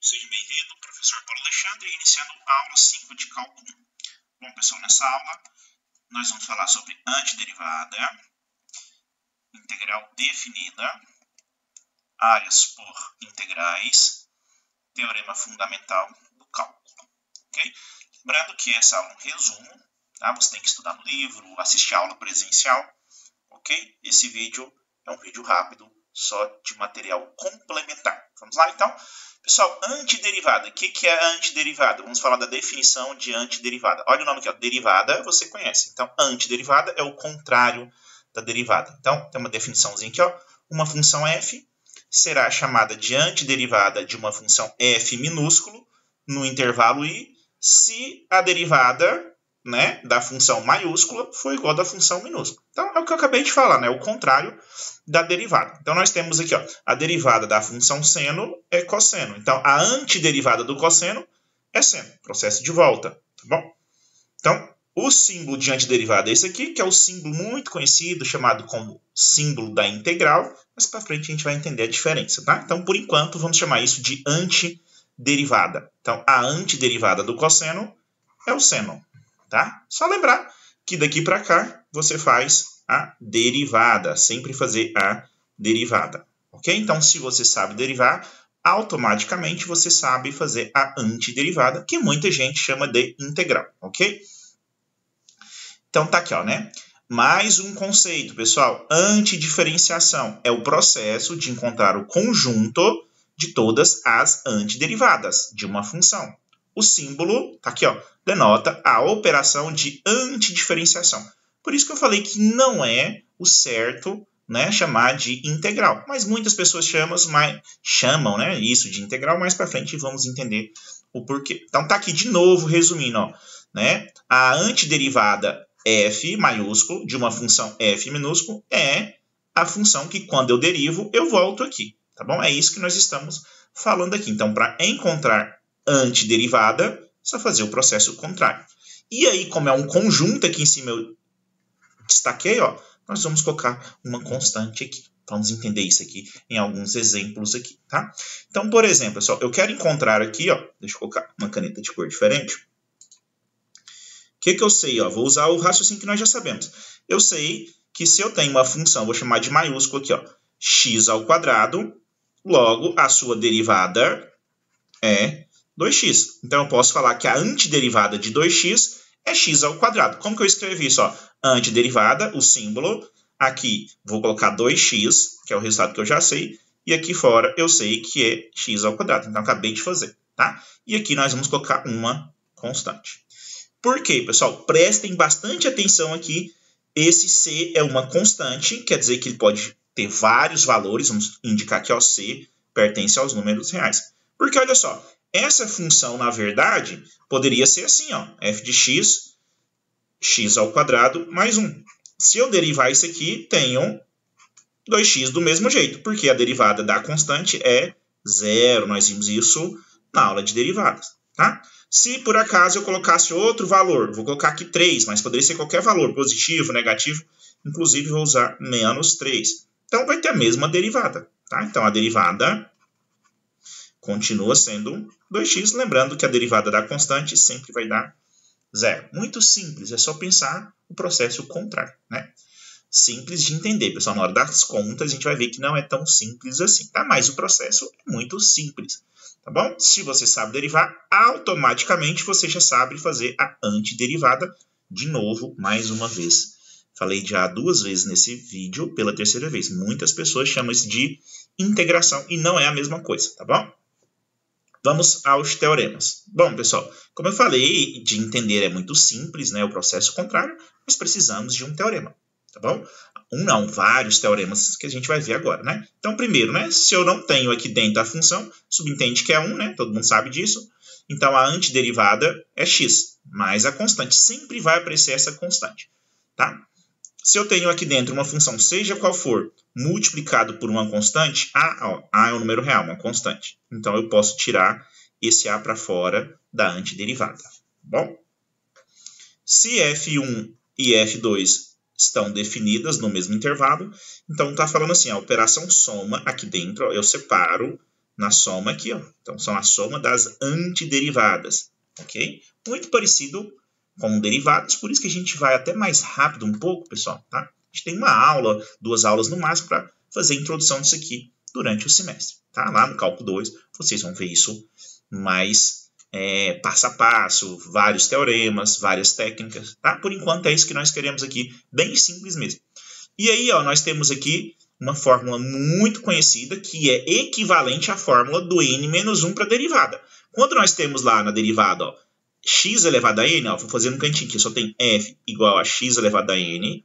Seja bem-vindo, professor Paulo Alexandre, iniciando a aula 5 de cálculo 1. Bom, pessoal, nessa aula nós vamos falar sobre antiderivada, integral definida, áreas por integrais, teorema fundamental do cálculo, ok? Lembrando que essa aula é um resumo, tá? Você tem que estudar no livro, assistir a aula presencial, ok? Esse vídeo é um vídeo rápido, só de material complementar. Vamos lá, então? Pessoal, antiderivada. O que é a antiderivada? Vamos falar da definição de antiderivada. Olha o nome aqui, ó. Derivada, você conhece. Então, antiderivada é o contrário da derivada. Então, tem uma definiçãozinha aqui, ó. Uma função f será chamada de antiderivada de uma função f minúsculo no intervalo i, se a derivada, né, da função maiúscula for igual à da função minúscula. Então, é o que eu acabei de falar, né? O contrário da derivada. Então, nós temos aqui, ó, a derivada da função seno é cosseno. Então, a antiderivada do cosseno é seno. Processo de volta, tá bom? Então, o símbolo de antiderivada é esse aqui, que é o símbolo muito conhecido, chamado como símbolo da integral. Mas para frente a gente vai entender a diferença, tá? Então, por enquanto, vamos chamar isso de antiderivada. Então, a antiderivada do cosseno é o seno, tá? Só lembrar que daqui para cá você faz a derivada, sempre fazer a derivada, ok? Então, se você sabe derivar, automaticamente você sabe fazer a antiderivada, que muita gente chama de integral, ok? Então, tá aqui, ó, né? Mais um conceito, pessoal. Antidiferenciação é o processo de encontrar o conjunto de todas as antiderivadas de uma função. O símbolo, tá aqui, ó, denota a operação de antidiferenciação. Por isso que eu falei que não é o certo, né, chamar de integral. Mas muitas pessoas chamam, né, isso de integral. Mais para frente vamos entender o porquê. Então tá aqui de novo, resumindo, ó, né, a antiderivada f maiúsculo de uma função f minúsculo é a função que quando eu derivo eu volto aqui, tá bom? É isso que nós estamos falando aqui. Então, para encontrar antiderivada, é só fazer o processo contrário. E aí, como é um conjunto aqui em cima, eu destaquei, ó, nós vamos colocar uma constante aqui. Vamos entender isso aqui em alguns exemplos aqui, tá? Então, por exemplo, pessoal, eu quero encontrar aqui, ó, deixa eu colocar uma caneta de cor diferente. O que eu sei, ó? Vou usar o raciocínio que nós já sabemos. Eu sei que se eu tenho uma função, vou chamar de maiúsculo aqui, ó, x ao quadrado, logo a sua derivada é 2x. Então, eu posso falar que a antiderivada de 2x é x ao quadrado. Como que eu escrevi isso? Ó? Antiderivada, o símbolo. Aqui, vou colocar 2x, que é o resultado que eu já sei. E aqui fora, eu sei que é x ao quadrado. Então, acabei de fazer, tá? E aqui nós vamos colocar uma constante. Por quê, pessoal? Prestem bastante atenção aqui. Esse c é uma constante, quer dizer que ele pode ter vários valores. Vamos indicar que ó, c pertence aos números reais. Porque, olha só, essa função, na verdade, poderia ser assim, ó, f de x, x ao quadrado mais 1. Se eu derivar isso aqui, tenho 2x do mesmo jeito, porque a derivada da constante é 0. Nós vimos isso na aula de derivadas, tá? Se por acaso eu colocasse outro valor, vou colocar aqui 3, mas poderia ser qualquer valor, positivo, negativo, inclusive vou usar menos 3. Então, vai ter a mesma derivada, tá? Então, a derivada continua sendo 2x, lembrando que a derivada da constante sempre vai dar 0. Muito simples, é só pensar o processo contrário, né? Simples de entender, pessoal. Na hora das contas, a gente vai ver que não é tão simples assim, tá? Mas o processo é muito simples, tá bom? Se você sabe derivar, automaticamente você já sabe fazer a antiderivada. De novo, mais uma vez. Falei já 2 vezes nesse vídeo, pela 3ª vez. Muitas pessoas chamam isso de integração e não é a mesma coisa, tá bom? Vamos aos teoremas. Bom, pessoal, como eu falei, de entender é muito simples, né, o processo contrário, mas precisamos de um teorema, tá bom? Vários teoremas que a gente vai ver agora, né? Então, primeiro, né, se eu não tenho aqui dentro a função, subentende que é 1, né? Todo mundo sabe disso. Então, a antiderivada é x, mas a constante sempre vai aparecer essa constante, tá? Se eu tenho aqui dentro uma função, seja qual for, multiplicado por uma constante, a é um número real, uma constante. Então, eu posso tirar esse a para fora da antiderivada. Bom, se f1 e f2 estão definidas no mesmo intervalo, então está falando assim, a operação soma aqui dentro, ó, eu separo, na soma aqui, ó. Então, são a soma das antiderivadas, ok? Muito parecido com derivadas, por isso que a gente vai até mais rápido um pouco, pessoal, tá? A gente tem uma aula, 2 aulas no máximo, para fazer a introdução disso aqui durante o semestre, tá? Lá no cálculo 2, vocês vão ver isso mais passo a passo, vários teoremas, várias técnicas, tá? Por enquanto é isso que nós queremos aqui, bem simples mesmo. E aí, ó, nós temos aqui uma fórmula muito conhecida que é equivalente à fórmula do n menos 1 para a derivada. Quando nós temos lá na derivada, ó, x elevado a n, ó, vou fazer no cantinho aqui, só tem f igual a x elevado a n.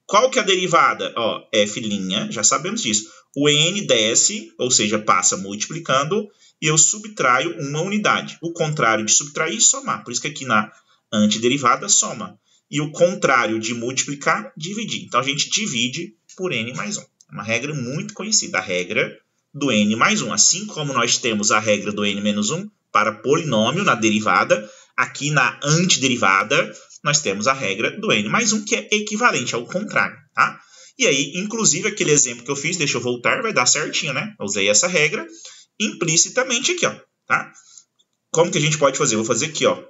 Qual que é a derivada? Ó, f', já sabemos disso. O n desce, ou seja, passa multiplicando, e eu subtraio uma unidade. O contrário de subtrair, somar. Por isso que aqui na antiderivada, soma. E o contrário de multiplicar, dividir. Então, a gente divide por n mais 1. É uma regra muito conhecida, a regra do n mais 1. Assim como nós temos a regra do n menos 1 para polinômio na derivada, aqui na antiderivada, nós temos a regra do n mais 1, que é equivalente ao contrário, tá? E aí, inclusive, aquele exemplo que eu fiz, deixa eu voltar, vai dar certinho, né? Eu usei essa regra implicitamente aqui, ó, tá? Como que a gente pode fazer? Eu vou fazer aqui, ó,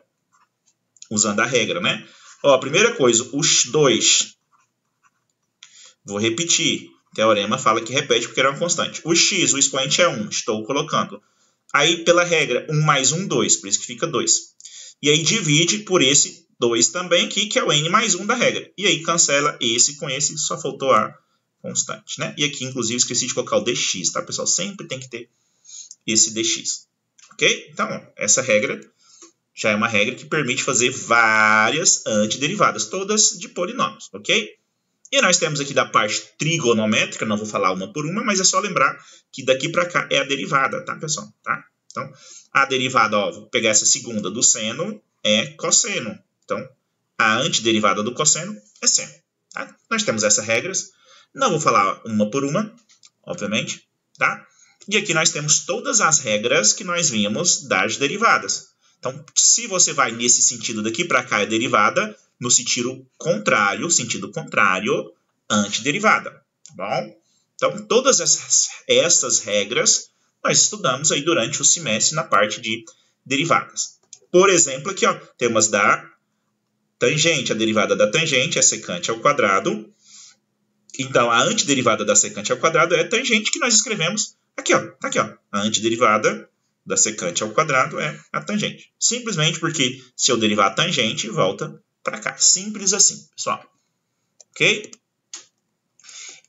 usando a regra, né? Ó, a primeira coisa, os 2. Vou repetir. O teorema fala que repete porque era uma constante. O x, o expoente é 1. Estou colocando. Aí, pela regra, 1 mais 1, 2. Por isso que fica 2. E aí, divide por esse 2 também aqui, que é o n mais 1 da regra. E aí, cancela esse com esse, só faltou a constante, né? E aqui, inclusive, esqueci de colocar o dx, tá, pessoal? Sempre tem que ter esse dx. Ok? Então, ó, essa regra já é uma regra que permite fazer várias antiderivadas, todas de polinômios, ok? E nós temos aqui da parte trigonométrica, não vou falar uma por uma, mas é só lembrar que daqui para cá é a derivada, tá, pessoal? Tá? Então, a derivada, ó, vou pegar essa segunda do seno, é cosseno. Então, a antiderivada do cosseno é seno. Tá? Nós temos essas regras, não vou falar uma por uma, obviamente, tá? E aqui nós temos todas as regras que nós vimos das derivadas. Então, se você vai nesse sentido daqui para cá é derivada, no sentido contrário, antiderivada, tá bom? Então, todas essas regras nós estudamos aí durante o semestre na parte de derivadas. Por exemplo, aqui, ó, temos da tangente, a derivada da tangente é secante ao quadrado. Então, a antiderivada da secante ao quadrado é a tangente que nós escrevemos aqui, ó. Tá aqui, ó. A antiderivada da secante ao quadrado é a tangente. Simplesmente porque se eu derivar a tangente, volta para cá. Simples assim, pessoal. Ok?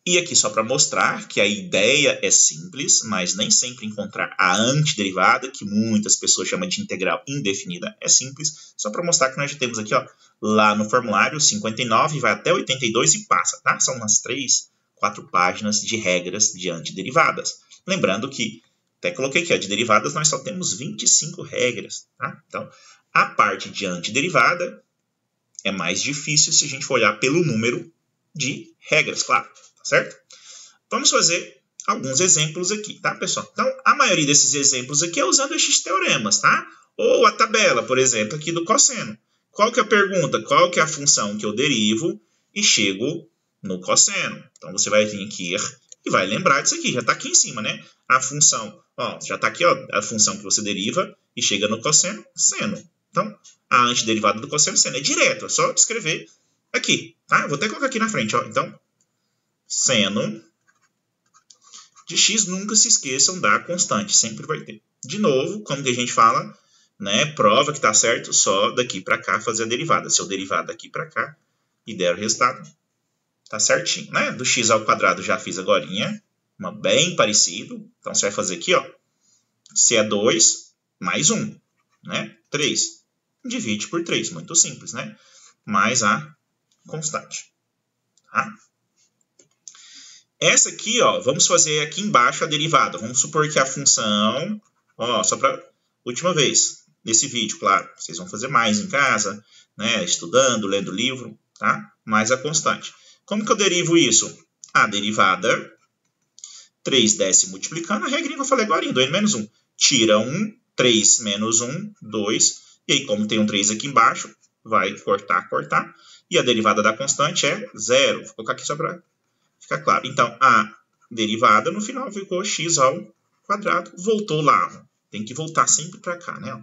E aqui só para mostrar que a ideia é simples, mas nem sempre encontrar a antiderivada, que muitas pessoas chamam de integral indefinida, é simples. Só para mostrar que nós já temos aqui, ó, lá no formulário 59, vai até 82 e passa, tá? São umas 3, 4 páginas de regras de antiderivadas. Lembrando que, até coloquei aqui, ó, de derivadas nós só temos 25 regras, tá? Então, a parte de antiderivada é mais difícil se a gente for olhar pelo número de regras, claro. Certo? Vamos fazer alguns exemplos aqui, tá, pessoal? Então, a maioria desses exemplos aqui é usando esses teoremas, tá? Ou a tabela, por exemplo, aqui do cosseno. Qual que é a pergunta? Qual que é a função que eu derivo e chego no cosseno? Então, você vai vir aqui e vai lembrar disso aqui. Já está aqui em cima, né? A função, ó, já está aqui, ó, a função que você deriva e chega no cosseno, seno. Então, a antiderivada do cosseno, seno, é direto. É só escrever aqui, tá? Eu vou até colocar aqui na frente, ó. Então, seno de x, nunca se esqueçam da constante, sempre vai ter. De novo, como que a gente fala, né, prova que está certo, só daqui para cá fazer a derivada. Se eu derivar daqui para cá e der o resultado, tá certinho, né? Do x ao quadrado já fiz agorinha, uma bem parecido. Então, você vai fazer aqui, ó, se é 2 mais 1, né? 3. Divide por 3, muito simples, né? Mais a constante, tá? Essa aqui, ó, vamos fazer aqui embaixo a derivada. Vamos supor que a função, ó, só para última vez, nesse vídeo, claro, vocês vão fazer mais em casa, né, estudando, lendo livro, tá? Mais a constante. Como que eu derivo isso? A derivada, 3 desce multiplicando, a regrinha que eu falei agora, do n menos 1. Tira 1, 3 menos 1, 2, e aí como tem um 3 aqui embaixo, vai cortar, cortar, e a derivada da constante é 0. Vou colocar aqui só para ficar claro. Então, a derivada no final ficou x ao quadrado, voltou lá. Tem que voltar sempre para cá, né?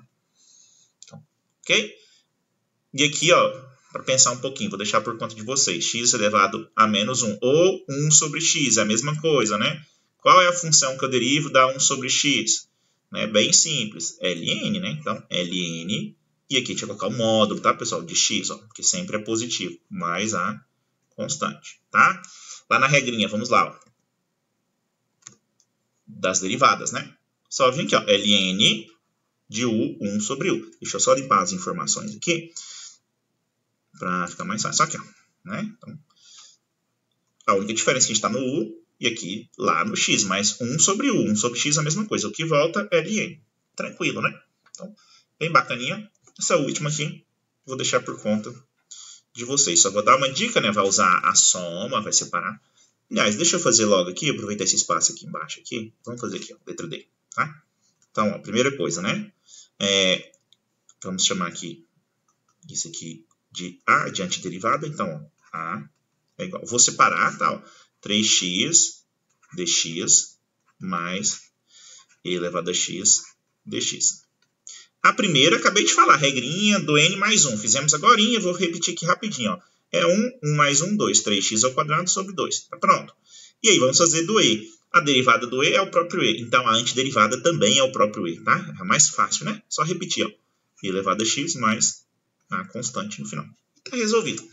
Então, ok? E aqui, ó, para pensar um pouquinho, vou deixar por conta de vocês. X elevado a menos 1 ou 1 sobre x, é a mesma coisa, né? Qual é a função que eu derivo da 1 sobre x? É bem simples, ln, né? Então, ln, e aqui deixa eu colocar o módulo, tá, pessoal, de x, ó, porque sempre é positivo, mais a constante, tá? Lá na regrinha, vamos lá, ó, das derivadas, né? Só vir aqui, ó, ln de u, 1 sobre u. Deixa eu só limpar as informações aqui, para ficar mais fácil. Só aqui, ó, né? Então, a única diferença é que a gente está no u e aqui lá no x, mas 1 sobre u, 1 sobre x é a mesma coisa. O que volta é ln. Tranquilo, né? Então, bem bacaninha. Essa última aqui, vou deixar por conta de vocês. Só vou dar uma dica, né? Vai usar a soma, vai separar. Aliás, deixa eu fazer logo aqui, aproveitar esse espaço aqui embaixo. Aqui. Vamos fazer aqui, ó, letra D, tá? Então, ó, primeira coisa, né? Vamos chamar aqui isso aqui de A, de antiderivada. Então, ó, A é igual. Vou separar, tá? Ó, 3x dx mais e elevado a x dx. A primeira, acabei de falar, regrinha do n mais 1. Fizemos agora, vou repetir aqui rapidinho. Ó. É 1 mais 1, 2, 3x ao quadrado sobre 2. Tá pronto. E aí, vamos fazer do e. A derivada do e é o próprio e. Então, a antiderivada também é o próprio e, tá? É mais fácil, né? Só repetir, ó. E elevado a x mais a constante no final. Tá resolvido.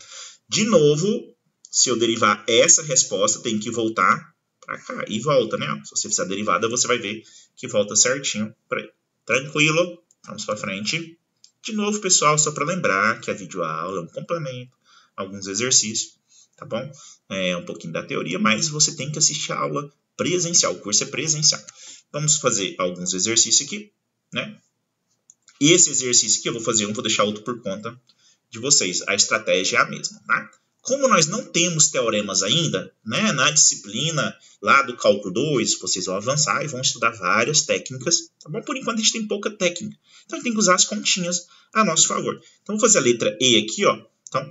De novo, se eu derivar essa resposta, tem que voltar para cá. E volta, né? Se você fizer a derivada, você vai ver que volta certinho para aí. Tranquilo? Vamos para frente. De novo, pessoal, só para lembrar que a videoaula é um complemento, alguns exercícios, tá bom? É um pouquinho da teoria, mas você tem que assistir a aula presencial. O curso é presencial. Vamos fazer alguns exercícios aqui, né? E esse exercício aqui eu vou fazer um, vou deixar outro por conta de vocês. A estratégia é a mesma, tá? Como nós não temos teoremas ainda, né, na disciplina lá do cálculo 2, vocês vão avançar e vão estudar várias técnicas, tá bom? Por enquanto a gente tem pouca técnica, então a gente tem que usar as continhas a nosso favor. Então, vou fazer a letra E aqui, ó. Então,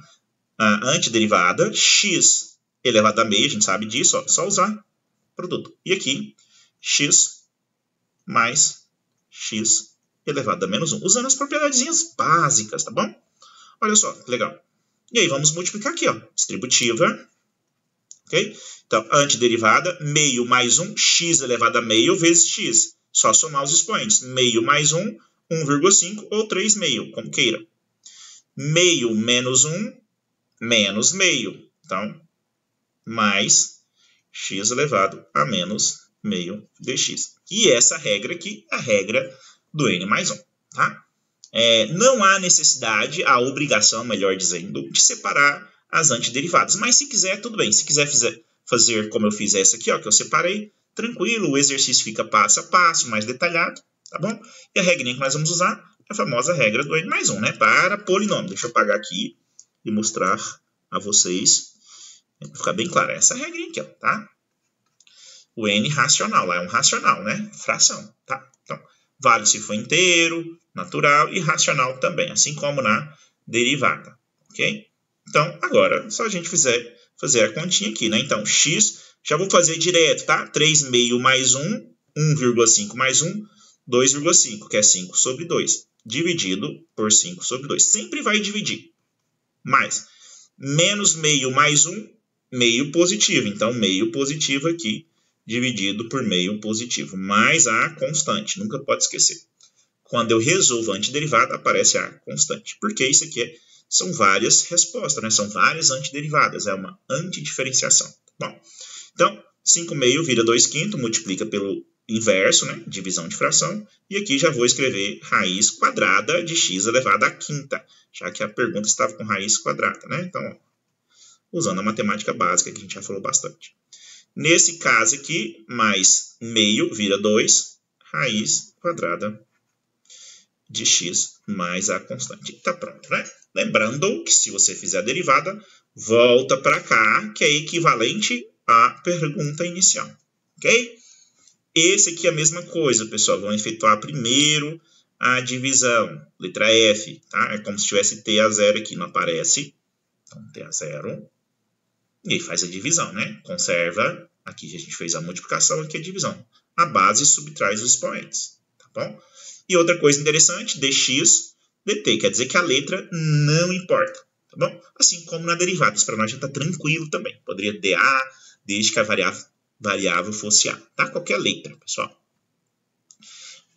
a antiderivada, x elevado a meio, a gente sabe disso, ó, só usar produto. E aqui, x mais x elevado a menos 1, usando as propriedadezinhas básicas, tá bom? Olha só, que legal. E aí, vamos multiplicar aqui, ó, distributiva, ok? Então, antiderivada, meio mais 1, x elevado a meio vezes x. Só somar os expoentes. Meio mais 1, 1,5 ou 3 meio, como queira. Meio menos 1, menos meio. Então, mais x elevado a menos meio dx. E essa regra aqui é a regra do n mais 1, tá? Não há necessidade, a obrigação, melhor dizendo, de separar as antiderivadas. Mas se quiser, tudo bem. Se quiser fazer como eu fiz essa aqui, ó, que eu separei, tranquilo, o exercício fica passo a passo, mais detalhado, tá bom? E a regrinha que nós vamos usar é a famosa regra do n mais 1, né? Para polinômio. Deixa eu apagar aqui e mostrar a vocês, para ficar bem claro. Essa regrinha aqui, ó, tá? O n racional, lá é um racional, né? Fração, tá? Então, vale se for inteiro, natural e racional também, assim como na derivada, ok? Então, agora, só a gente fazer a continha aqui, né? Então, x, já vou fazer direto, tá? 3 meio mais 1, 1,5 mais 1, 2,5, que é 5 sobre 2, dividido por 5 sobre 2. Sempre vai dividir. Mais, menos meio mais 1, meio positivo. Então, meio positivo aqui, dividido por meio positivo, mais a constante, nunca pode esquecer. Quando eu resolvo a antiderivada, aparece a constante, porque isso aqui são várias respostas, né? São várias antiderivadas, é uma antidiferenciação. Bom, então, 5 meio vira 2 quintos, multiplica pelo inverso, né? Divisão de fração, e aqui já vou escrever raiz quadrada de x elevado à quinta, já que a pergunta estava com raiz quadrada, né? Então, ó, usando a matemática básica, que a gente já falou bastante. Nesse caso aqui, mais meio vira 2, raiz quadrada de x mais a constante. Tá pronto, né? Lembrando que se você fizer a derivada, volta para cá, que é equivalente à pergunta inicial, ok? Esse aqui é a mesma coisa, pessoal. Vamos efetuar primeiro a divisão, letra F, tá? É como se tivesse T a 0 aqui, não aparece. Então, T a 0. E aí faz a divisão, né? Conserva Aqui a gente fez a multiplicação, aqui a divisão. A base subtrai os expoentes, tá bom? E outra coisa interessante, dx, dt, quer dizer que a letra não importa, tá bom? Assim como na derivada, isso para nós já está tranquilo também. Poderia dA, desde que a variável fosse a, tá? Qualquer letra, pessoal.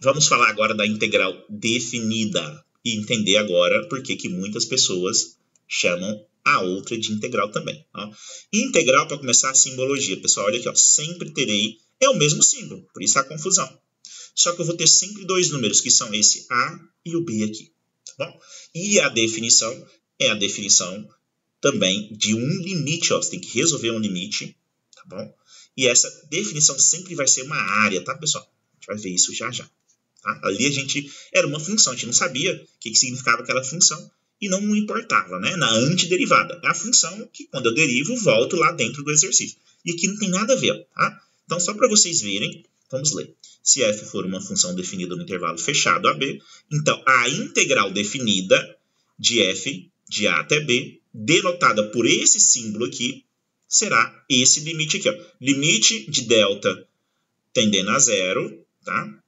Vamos falar agora da integral definida e entender agora por que muitas pessoas chamam a outra de integral também. Ó. Integral, para começar, a simbologia. Pessoal, olha aqui, ó, sempre terei, é o mesmo símbolo, por isso a confusão. Só que eu vou ter sempre dois números, que são esse A e o B aqui. Tá bom? E a definição é a definição também de um limite. Ó. Você tem que resolver um limite, tá bom? E essa definição sempre vai ser uma área, tá, pessoal? A gente vai ver isso já já. Tá? Ali era uma função, a gente não sabia o que significava aquela função e não importava, né? Na antiderivada. É a função que, quando eu derivo, volto lá dentro do exercício. E aqui não tem nada a ver, tá? Então, só para vocês verem, vamos ler. Se f for uma função definida no intervalo fechado AB, então a integral definida de f de A até B, denotada por esse símbolo aqui, será esse limite aqui. Ó. Limite de delta tendendo a zero, tá?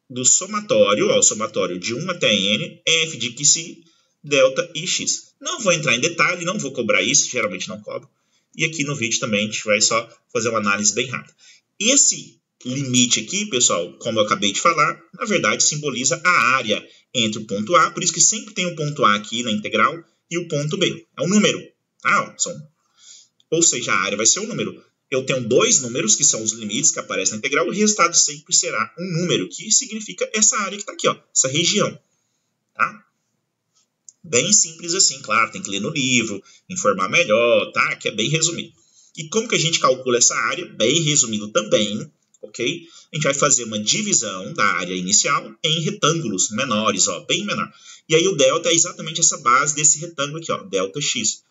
Do somatório, ó, o somatório de 1 até n, f de psi, delta e x. Não vou entrar em detalhe, não vou cobrar isso, geralmente não cobro. E aqui no vídeo também a gente vai só fazer uma análise bem rápida. Esse limite aqui, pessoal, como eu acabei de falar, na verdade simboliza a área entre o ponto A, por isso que sempre tem um ponto A aqui na integral e o ponto B. É um número, tá? Ou seja, a área vai ser um número. Eu tenho dois números, que são os limites que aparecem na integral, e o resultado sempre será um número, que significa essa área que está aqui, ó, essa região. Tá? Bem simples assim, claro, tem que ler no livro, informar melhor, tá? Que é bem resumido. E como que a gente calcula essa área? Bem resumido também, ok? A gente vai fazer uma divisão da área inicial em retângulos menores, ó, bem menor. E aí o delta é exatamente essa base desse retângulo aqui, ó, delta x.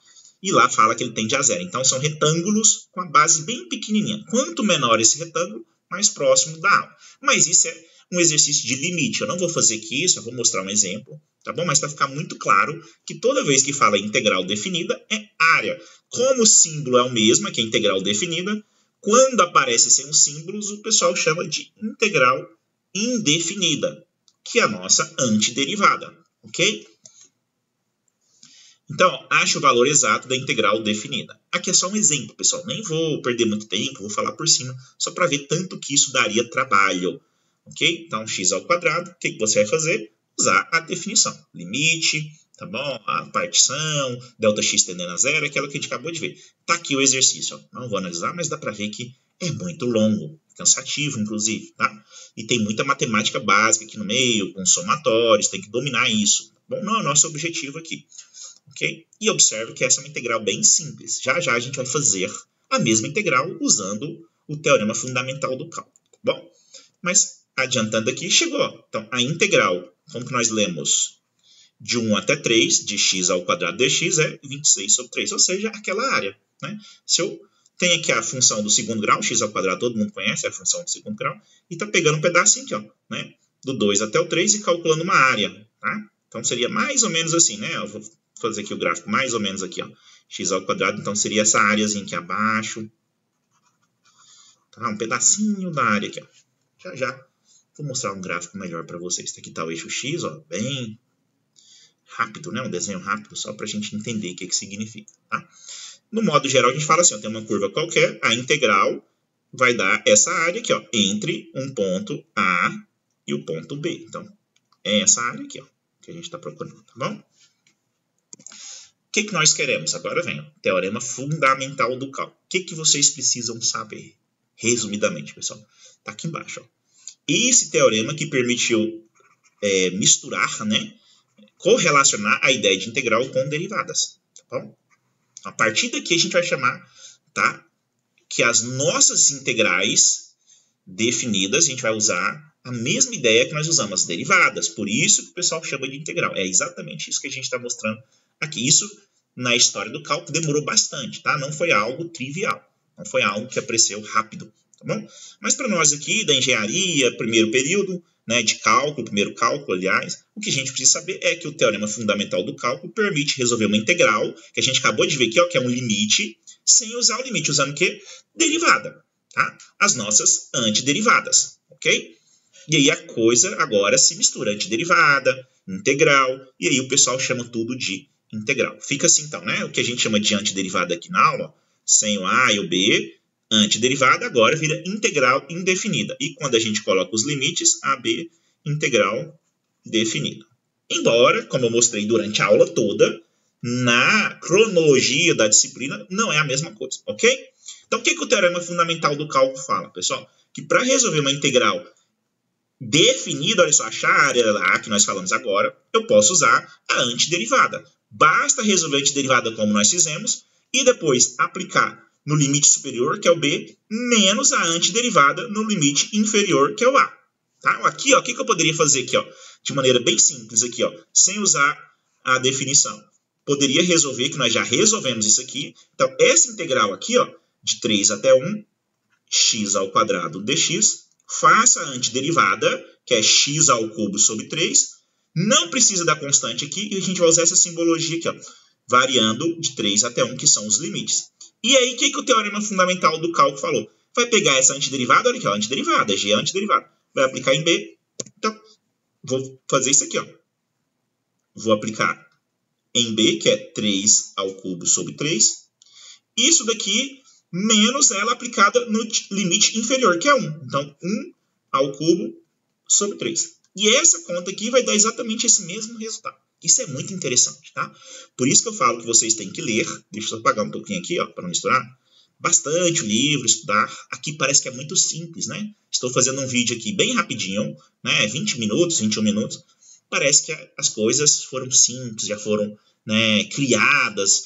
E lá fala que ele tende a zero. Então, são retângulos com a base bem pequenininha. Quanto menor esse retângulo, mais próximo da aula. Mas isso é um exercício de limite. Eu não vou fazer aqui, só vou mostrar um exemplo, tá bom? Mas para ficar muito claro que toda vez que fala integral definida, é área. Como o símbolo é o mesmo, que é integral definida, quando aparece sem os símbolos, o pessoal chama de integral indefinida, que é a nossa antiderivada, ok? Então, ache o valor exato da integral definida. Aqui é só um exemplo, pessoal. Nem vou perder muito tempo, vou falar por cima, só para ver tanto que isso daria trabalho. Ok? Então, x ao quadrado, o que você vai fazer? Usar a definição. Limite, tá bom? A partição, delta x tendendo a zero, aquela que a gente acabou de ver. Tá aqui o exercício. Ó. Não vou analisar, mas dá para ver que é muito longo, cansativo, inclusive, tá? E tem muita matemática básica aqui no meio, com somatórios, tem que dominar isso. Bom, não é o nosso objetivo aqui. Okay? E observe que essa é uma integral bem simples. Já já a gente vai fazer a mesma integral usando o teorema fundamental do cálculo. Tá bom? Mas adiantando aqui, chegou. Então, a integral, como que nós lemos? De 1 até 3, de x ao quadrado dx é 26 sobre 3, ou seja, aquela área. Né? Se eu tenho aqui a função do segundo grau, x ao quadrado todo mundo conhece, é a função do segundo grau, e está pegando um pedacinho aqui, ó, né? Do 2 até o 3 e calculando uma área. Tá? Então, seria mais ou menos assim, né? Eu vou fazer aqui o gráfico mais ou menos aqui, ó, x ao quadrado, então seria essa áreazinha aqui abaixo, tá? Um pedacinho da área aqui, ó. Já já vou mostrar um gráfico melhor para vocês. Aqui está o eixo x, ó, bem rápido, né? Um desenho rápido só para a gente entender o que significa, tá? No modo geral a gente fala assim, ó, tem uma curva qualquer, a integral vai dar essa área aqui, ó, entre um ponto A e o ponto B. Então é essa área aqui, ó, que a gente está procurando, tá bom? O que nós queremos? Agora vem, ó, teorema fundamental do cálculo. O que vocês precisam saber? Resumidamente, pessoal. Está aqui embaixo. Ó. Esse teorema que permitiu misturar, né, correlacionar a ideia de integral com derivadas. Tá bom? A partir daqui a gente vai chamar, tá, que as nossas integrais definidas, a gente vai usar a mesma ideia que nós usamos, as derivadas. Por isso que o pessoal chama de integral. É exatamente isso que a gente está mostrando aqui. Isso, na história do cálculo, demorou bastante, tá? Não foi algo trivial. Não foi algo que apareceu rápido, tá bom? Mas para nós aqui, da engenharia, primeiro período, né, de cálculo, primeiro cálculo, aliás, o que a gente precisa saber é que o teorema fundamental do cálculo permite resolver uma integral, que a gente acabou de ver aqui, ó, que é um limite, sem usar o limite, usando o quê? Derivada, tá? As nossas antiderivadas, ok? E aí a coisa agora se mistura, antiderivada, integral, e aí o pessoal chama tudo de integral. Fica assim então, né? O que a gente chama de antiderivada aqui na aula, sem o A e o B, antiderivada agora vira integral indefinida. E quando a gente coloca os limites, A, B, integral definida. Embora, como eu mostrei durante a aula toda, na cronologia da disciplina não é a mesma coisa, ok? Então, o que o teorema fundamental do cálculo fala, pessoal? Que para resolver uma integral definida, olha só, achar a área lá que nós falamos agora, eu posso usar a antiderivada. Basta resolver a antiderivada como nós fizemos e depois aplicar no limite superior, que é o B, menos a antiderivada no limite inferior, que é o A. Tá? Aqui, ó, o que eu poderia fazer aqui, ó, de maneira bem simples, aqui, ó, sem usar a definição? Poderia resolver, que nós já resolvemos isso aqui. Então, essa integral aqui, ó, de 3 até 1, x ao quadrado dx, faça a antiderivada, que é x ao cubo sobre 3. Não precisa da constante aqui, e a gente vai usar essa simbologia aqui, ó, variando de 3 até 1, que são os limites. E aí, o que o teorema fundamental do cálculo falou? Vai pegar essa antiderivada, olha aqui, ó, antiderivada, g é antiderivada. Vai aplicar em B. Então, vou fazer isso aqui, ó. Vou aplicar em B, que é 3 ao cubo sobre 3. Isso daqui menos ela aplicada no limite inferior, que é 1. Então, 1 ao cubo sobre 3. E essa conta aqui vai dar exatamente esse mesmo resultado. Isso é muito interessante, tá? Por isso que eu falo que vocês têm que ler. Deixa eu só apagar um pouquinho aqui, ó, para não misturar. Bastante o livro, estudar. Aqui parece que é muito simples, né? Estou fazendo um vídeo aqui bem rapidinho, né? 20 minutos, 21 minutos. Parece que as coisas foram simples, já foram, né, criadas,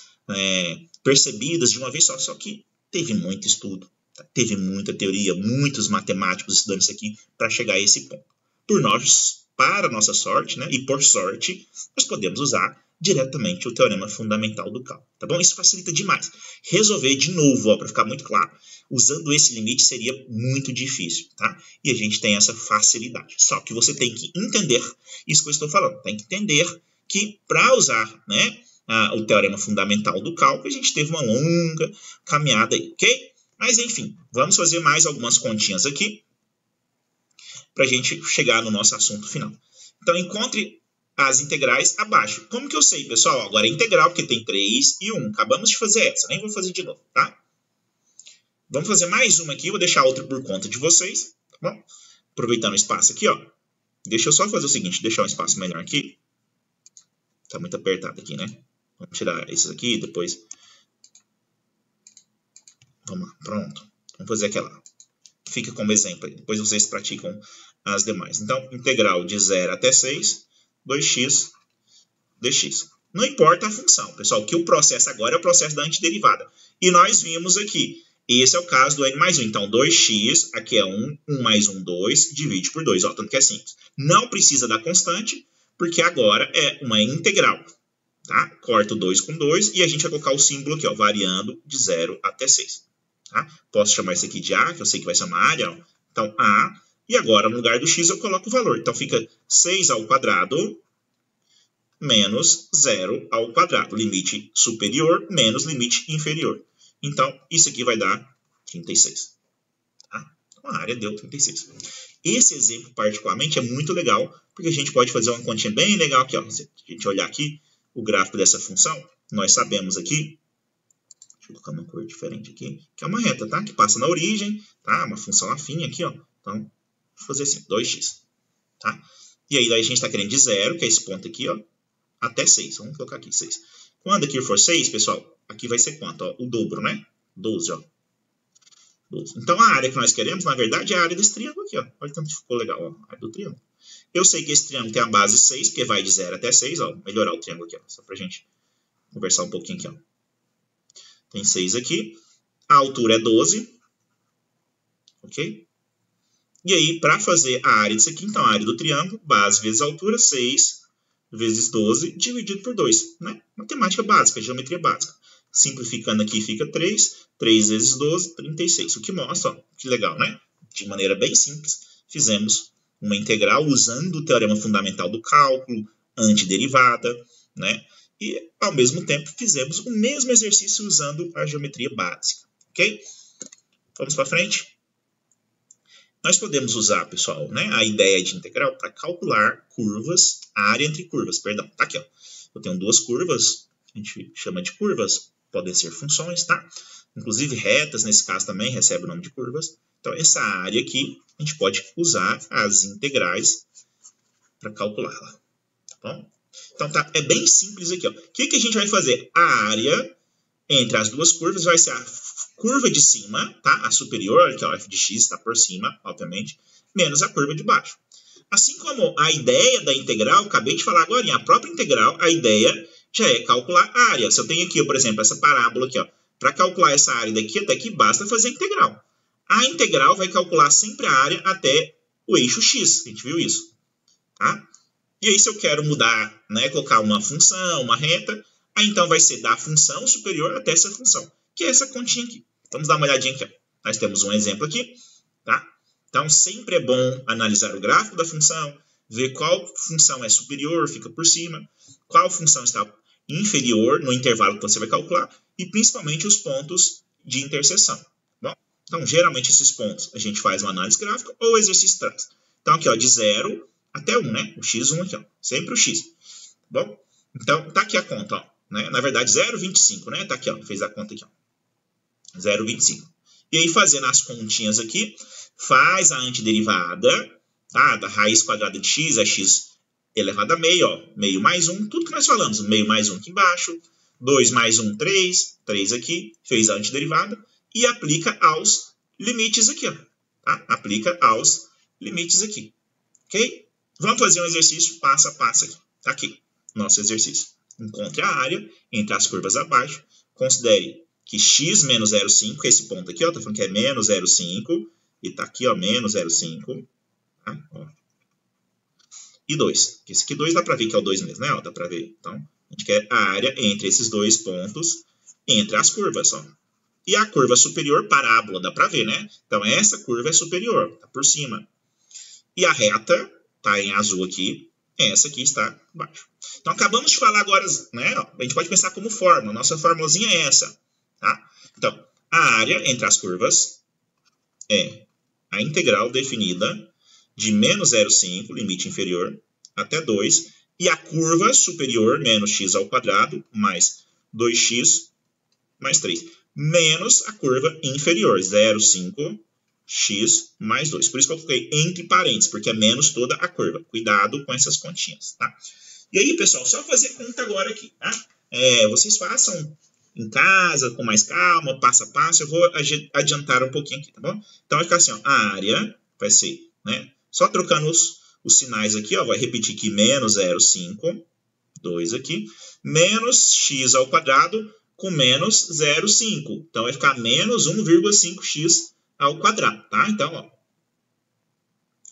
percebidas de uma vez só. Só que teve muito estudo, tá? Teve muita teoria, muitos matemáticos estudando isso aqui para chegar a esse ponto. Por nós, para nossa sorte, né, e por sorte, nós podemos usar diretamente o teorema fundamental do cálculo, tá bom? Isso facilita demais. Resolver de novo, para ficar muito claro, usando esse limite seria muito difícil, tá? E a gente tem essa facilidade. Só que você tem que entender isso que eu estou falando. Tem que entender que para usar, né, o teorema fundamental do cálculo, a gente teve uma longa caminhada aí, ok? Mas enfim, vamos fazer mais algumas continhas aqui para a gente chegar no nosso assunto final. Então, encontre as integrais abaixo. Como que eu sei, pessoal? Agora é integral, porque tem 3 e 1. Acabamos de fazer essa, nem vou fazer de novo, tá? Vamos fazer mais uma aqui, vou deixar outra por conta de vocês, tá bom? Aproveitando o espaço aqui, ó. Deixa eu só fazer o seguinte, deixar um espaço melhor aqui. Tá muito apertado aqui, né? Vamos tirar esses aqui, depois... Vamos lá, pronto. Vamos fazer aquela. Fica como exemplo aí. Depois vocês praticam as demais. Então, integral de 0 até 6, 2x dx. Não importa a função, pessoal. O que o processo agora é o processo da antiderivada. E nós vimos aqui. Esse é o caso do n mais 1. Então, 2x, aqui é 1, 1 mais 1, 2, divide por 2. Ó, tanto que é simples. Não precisa da constante, porque agora é uma integral. Tá? Corta o 2 com 2 e a gente vai colocar o símbolo aqui, ó, variando de 0 até 6. Tá? Posso chamar isso aqui de A, que eu sei que vai ser uma área. Ó. Então, A. E agora, no lugar do x, eu coloco o valor. Então, fica 6 ao quadrado menos 0 ao quadrado. Limite superior menos limite inferior. Então, isso aqui vai dar 36. Tá? Então, a área deu 36. Esse exemplo, particularmente, é muito legal, porque a gente pode fazer uma continha bem legal aqui. Ó. Se a gente olhar aqui o gráfico dessa função, nós sabemos aqui, deixa eu colocar uma cor diferente aqui, que é uma reta, tá? Que passa na origem, tá? Uma função afim aqui, ó. Então, vou fazer assim, 2x, tá? E aí a gente está querendo de 0, que é esse ponto aqui, ó, até 6. Vamos colocar aqui 6. Quando aqui for 6, pessoal, aqui vai ser quanto? Ó, o dobro, né? 12, ó. 12. Então, a área que nós queremos, na verdade, é a área desse triângulo aqui, ó. Olha tanto que ficou legal, ó, a área do triângulo. Eu sei que esse triângulo tem a base 6, porque vai de 0 até 6, ó. Vou melhorar o triângulo aqui, ó, só pra gente conversar um pouquinho aqui, ó. Tem 6 aqui. A altura é 12. Ok? E aí, para fazer a área disso aqui, então, a área do triângulo, base vezes altura, 6 vezes 12, dividido por 2. Né? Matemática básica, geometria básica. Simplificando aqui, fica 3. 3 vezes 12, 36. O que mostra, ó, que legal, né? De maneira bem simples, fizemos uma integral usando o teorema fundamental do cálculo, antiderivada, né? e, ao mesmo tempo, fizemos o mesmo exercício usando a geometria básica, ok? Vamos para frente? Nós podemos usar, pessoal, né, a ideia de integral para calcular curvas, a área entre curvas, perdão. Tá aqui, ó. Eu tenho duas curvas, a gente chama de curvas, podem ser funções, tá? Inclusive retas, nesse caso também, recebe o nome de curvas. Então, essa área aqui, a gente pode usar as integrais para calculá-la, tá bom? Então, tá, é bem simples aqui, ó. O que a gente vai fazer? A área entre as duas curvas vai ser a curva de cima, tá? A superior, que é o f de x, está por cima, obviamente, menos a curva de baixo. Assim como a ideia da integral, acabei de falar agora, a própria integral, a ideia já é calcular a área. Se eu tenho aqui, por exemplo, essa parábola aqui, ó, para calcular essa área daqui até aqui, basta fazer a integral. A integral vai calcular sempre a área até o eixo x, a gente viu isso, tá? E aí, se eu quero mudar, né, colocar uma função, uma reta, aí então vai ser da função superior até essa função, que é essa continha aqui. Vamos dar uma olhadinha aqui, ó. Nós temos um exemplo aqui, tá? Então, sempre é bom analisar o gráfico da função, ver qual função é superior, fica por cima, qual função está inferior no intervalo que você vai calcular, e principalmente os pontos de interseção. Bom, então, geralmente esses pontos a gente faz uma análise gráfica ou o exercício traz. Então, aqui, ó, de 0 até 1, né? O x1 aqui, ó. Sempre o x. Bom, então, tá aqui a conta, ó. Né? Na verdade, 0,25, né? Tá aqui, ó. Fez a conta aqui, ó. 0,25. E aí, fazendo as continhas aqui, faz a antiderivada, tá? Da raiz quadrada de x é x elevado a meio, ó. Meio mais 1, tudo que nós falamos. Meio mais 1 aqui embaixo. 2 mais 1, 3. 3 aqui. Fez a antiderivada. E aplica aos limites aqui, ó. Tá? Aplica aos limites aqui. Ok? Vamos fazer um exercício passo a passo aqui. Tá aqui, nosso exercício. Encontre a área entre as curvas abaixo. Considere que x menos 0,5, esse ponto aqui, ó, tá falando que é menos 0,5. E tá aqui, ó, menos 0,5. Tá? Ó. E 2. Esse aqui 2 dá pra ver que é o 2 mesmo, né? Ó, dá pra ver. Então, a gente quer a área entre esses dois pontos, entre as curvas, ó. E a curva superior, parábola, dá pra ver, né? Então, essa curva é superior, tá por cima. E a reta tá em azul aqui, essa aqui está embaixo. Então, acabamos de falar agora, né? A gente pode pensar como fórmula. Nossa formulazinha é essa, tá? Então, a área entre as curvas é a integral definida de menos 0,5, limite inferior, até 2, e a curva superior, menos x ao quadrado, mais 2x, mais 3, menos a curva inferior, 0,5, x mais 2. Por isso que eu coloquei entre parênteses, porque é menos toda a curva. Cuidado com essas continhas, tá? E aí, pessoal, só fazer conta agora aqui, tá? Vocês façam em casa, com mais calma, passo a passo. Eu vou adiantar um pouquinho aqui, tá bom? Então, vai ficar assim, ó, a área vai ser, né? Só trocando os sinais aqui, ó, vai repetir aqui menos 0,5, 2 aqui, menos x ao quadrado com menos 0,5. Então, vai ficar menos 1,5x ao quadrado, tá? Então, ó.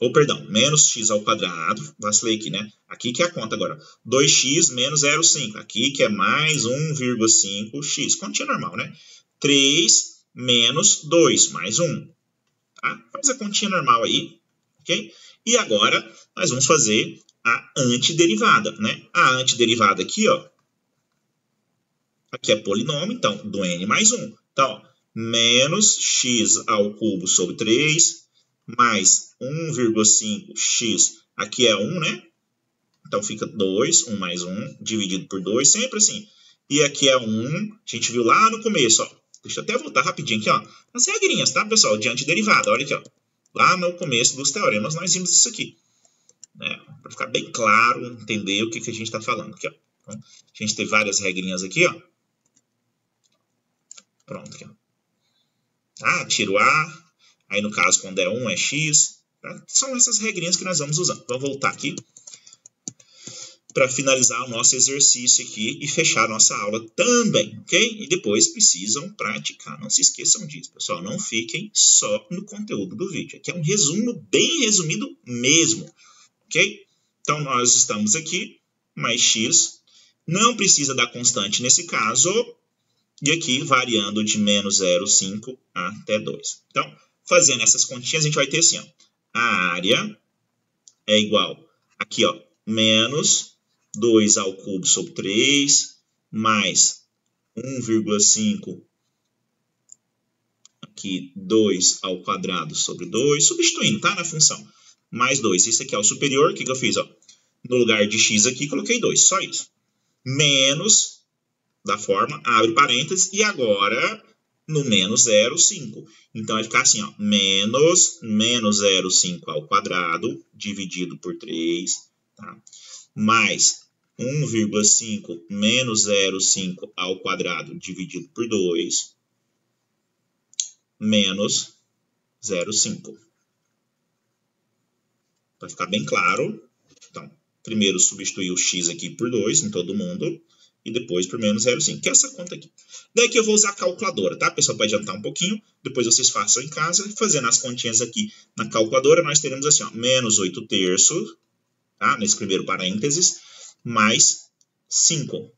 Ou, perdão, menos x ao quadrado. Vacilei aqui, né? Aqui que é a conta agora. 2x menos 0,5. Aqui que é mais 1,5x. Continha normal, né? 3 menos 2, mais 1. Tá? Faz a continha normal aí, ok? E agora, nós vamos fazer a antiderivada, né? A antiderivada aqui, ó. Aqui é polinômio, então, do n mais 1. Então, ó. Menos x ao cubo sobre 3, mais 1,5x, aqui é 1, né? Então, fica 2, 1 mais 1, dividido por 2, sempre assim. E aqui é 1, a gente viu lá no começo, ó. Deixa eu até voltar rapidinho aqui, ó. As regrinhas, tá, pessoal? De antiderivada, olha aqui, ó. Lá no começo dos teoremas, nós vimos isso aqui. Né? Para ficar bem claro, entender o que a gente está falando aqui, ó. Então, a gente tem várias regrinhas aqui, ó. Pronto, aqui, ó. Ah, tiro A, aí no caso quando é 1 é x, tá? São essas regrinhas que nós vamos usando. Vamos voltar aqui para finalizar o nosso exercício aqui e fechar a nossa aula também, ok? E depois precisam praticar, não se esqueçam disso, pessoal, não fiquem só no conteúdo do vídeo. Aqui é um resumo bem resumido mesmo, ok? Então nós estamos aqui, mais x, não precisa da constante nesse caso, e aqui variando de menos 0,5 até 2. Então, fazendo essas continhas, a gente vai ter assim, ó, a área é igual, aqui, ó, menos 2 ao cubo sobre 3, mais 1,5 aqui 2 ao quadrado sobre 2, substituindo, tá? Na função. Mais 2. Esse aqui é o superior. O que eu fiz? Ó? No lugar de x aqui, coloquei 2. Só isso. Menos, da forma, abre parênteses, e agora no menos 0,5. Então, vai ficar assim, ó, menos 0,5 ao quadrado, dividido por 3, tá? Mais 1,5 menos 0,5 ao quadrado, dividido por 2, menos 0,5. Para ficar bem claro, então, primeiro substituir o x aqui por 2 em todo mundo, e depois por menos 0,5, que é essa conta aqui. Daí que eu vou usar a calculadora, tá? Pessoal, pode adiantar um pouquinho, depois vocês façam em casa, fazendo as continhas aqui na calculadora, nós teremos assim, ó, menos 8 terços, tá? Nesse primeiro parênteses, mais 5,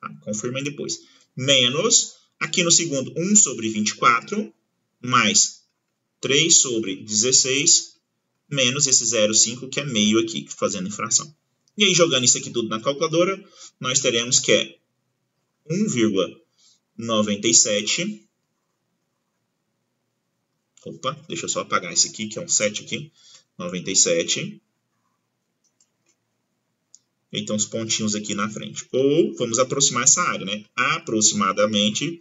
tá? Confirmem depois. Menos, aqui no segundo, 1 sobre 24, mais 3 sobre 16, menos esse 0,5, que é meio aqui, fazendo infração. E aí, jogando isso aqui tudo na calculadora, nós teremos que é 1,97. Opa, deixa eu só apagar isso aqui, que é um 7 aqui. 97. E tem uns pontinhos aqui na frente. Ou, vamos aproximar essa área, né? Aproximadamente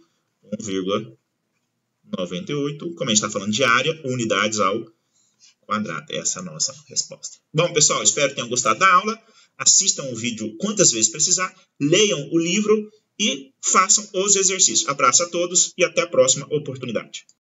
1,98. Como a gente está falando de área, unidades ao quadrado. Essa é a nossa resposta. Bom, pessoal, espero que tenham gostado da aula. Assistam o vídeo quantas vezes precisar, leiam o livro e façam os exercícios. Abraço a todos e até a próxima oportunidade.